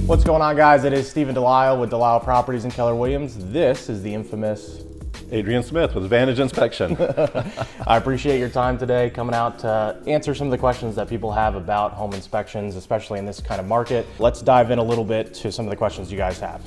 What's going on, guys? It is Stephen Delisle with Delisle Properties in Keller Williams. This is the infamous Adrian Smith with Advantage Inspection. I appreciate your time today coming out to answer some of the questions that people have about home inspections, especially in this kind of market. Let's dive in a little bit to some of the questions you guys have.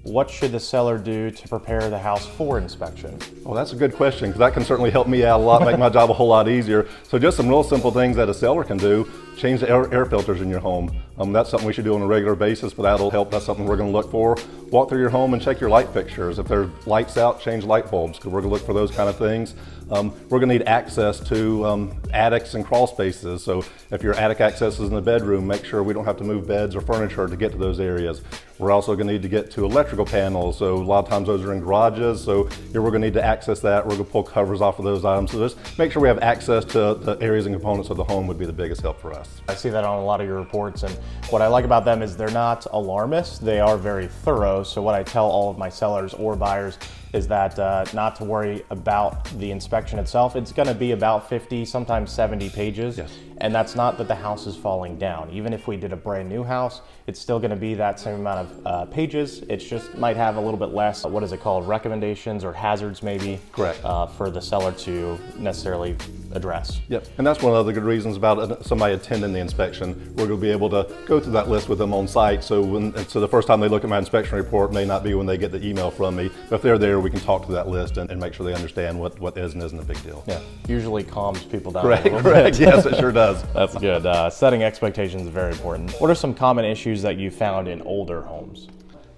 What should the seller do to prepare the house for inspection? Well, that's a good question, because that can certainly help me out a lot, make my job a whole lot easier. So just some real simple things that a seller can do. Change the air filters in your home. That's something we should do on a regular basis, but that'll help. That's something we're going to look for. Walk through your home and check your light fixtures. If there's lights out, change light bulbs, because we're going to look for those kind of things. We're going to need access to attics and crawl spaces. So if your attic access is in the bedroom, make sure we don't have to move beds or furniture to get to those areas. We're also going to need to get to electrical panels. So a lot of times those are in garages. So here we're going to need to access that. We're going to pull covers off of those items. So just make sure we have access to the areas and components of the home would be the biggest help for us. I see that on a lot of your reports, and what I like about them is they're not alarmist. They are very thorough. So what I tell all of my sellers or buyers is that not to worry about the inspection itself. It's going to be about 50, sometimes 70 pages. Yes. And that's not that the house is falling down. Even if we did a brand new house, it's still going to be that same amount of pages. It's just might have a little bit less, what is it called, recommendations or hazards maybe. Correct. For the seller to necessarily address. Yep, and that's one of the good reasons about somebody attending the inspection. We're going to be able to go through that list with them on site, so the first time they look at my inspection report may not be when they get the email from me, but if they're there, we can talk to that list and make sure they understand what is and isn't a big deal. Yeah, usually calms people down Correct, a little correct. bit. Yes, it sure does. That's good. Setting expectations is very important. What are some common issues that you found in older homes?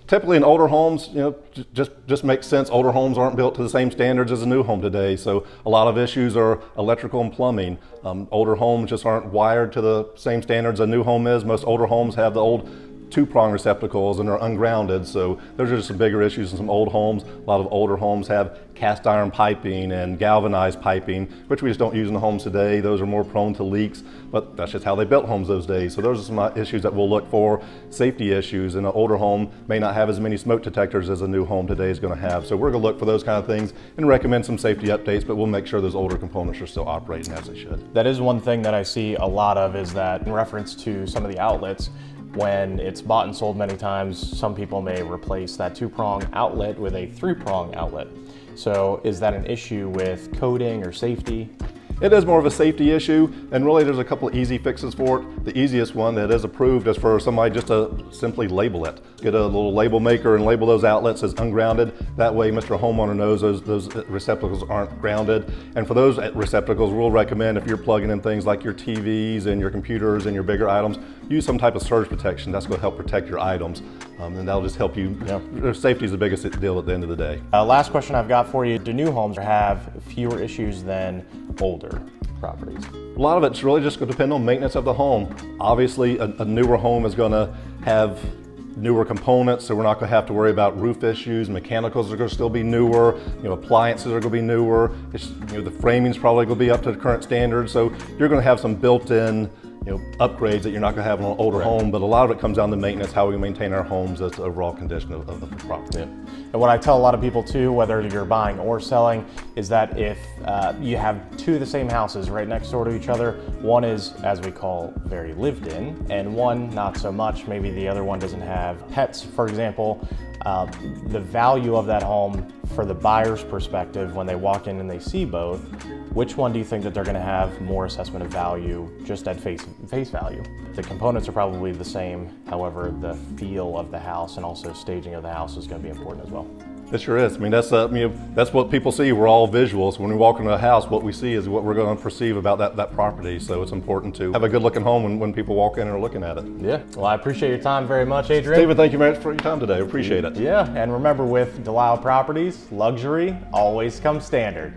Typically in older homes, just makes sense. Older homes aren't built to the same standards as a new home today. So a lot of issues are electrical and plumbing. Older homes just aren't wired to the same standards a new home is. Most older homes have the old two-prong receptacles and are ungrounded. So those are just some bigger issues in some old homes. A lot of older homes have cast iron piping and galvanized piping, which we just don't use in the homes today. Those are more prone to leaks, but that's just how they built homes those days. So those are some issues that we'll look for. Safety issues in an older home may not have as many smoke detectors as a new home today is going to have. So we're going to look for those kind of things and recommend some safety updates, but we'll make sure those older components are still operating as they should. That is one thing that I see a lot of, is that in reference to some of the outlets, when it's bought and sold many times, some people may replace that two-prong outlet with a three-prong outlet. So is that an issue with coding or safety? It is more of a safety issue, and really there's a couple of easy fixes for it. The easiest one that is approved is for somebody just to simply label it. Get a little label maker and label those outlets as ungrounded. That way Mr. Homeowner knows those receptacles aren't grounded. And for those receptacles, we'll recommend, if you're plugging in things like your TVs and your computers and your bigger items, use some type of surge protection. That's going to help protect your items, and that'll just help you. Safety is the biggest deal at the end of the day. Last question I've got for you. Do new homes have fewer issues than older properties? A lot of it's really just going to depend on maintenance of the home. Obviously, a newer home is going to have newer components, so we're not going to have to worry about roof issues. Mechanicals are going to still be newer. Appliances are going to be newer. The framing's probably going to be up to the current standards. So you're going to have some built-in upgrades that you're not going to have in an older home, but a lot of it comes down to maintenance, how we maintain our homes as the overall condition of the property. Yeah. And what I tell a lot of people too, whether you're buying or selling, is that if you have two of the same houses right next door to each other, one is, as we call, very lived in, and one not so much. Maybe the other one doesn't have pets, for example. The value of that home for the buyer's perspective, when they walk in and they see both, which one do you think that they're going to have more assessment of value just at face value? The components are probably the same, however, the feel of the house and also staging of the house is going to be important as well. It sure is. I mean, that's what people see. We're all visuals. When we walk into a house, what we see is what we're going to perceive about that property. So it's important to have a good looking home when people walk in and are looking at it. Yeah. Well, I appreciate your time very much, Adrian. Stephen, thank you very much for your time today. I appreciate it. Yeah. And remember, with Delisle Properties, luxury always comes standard.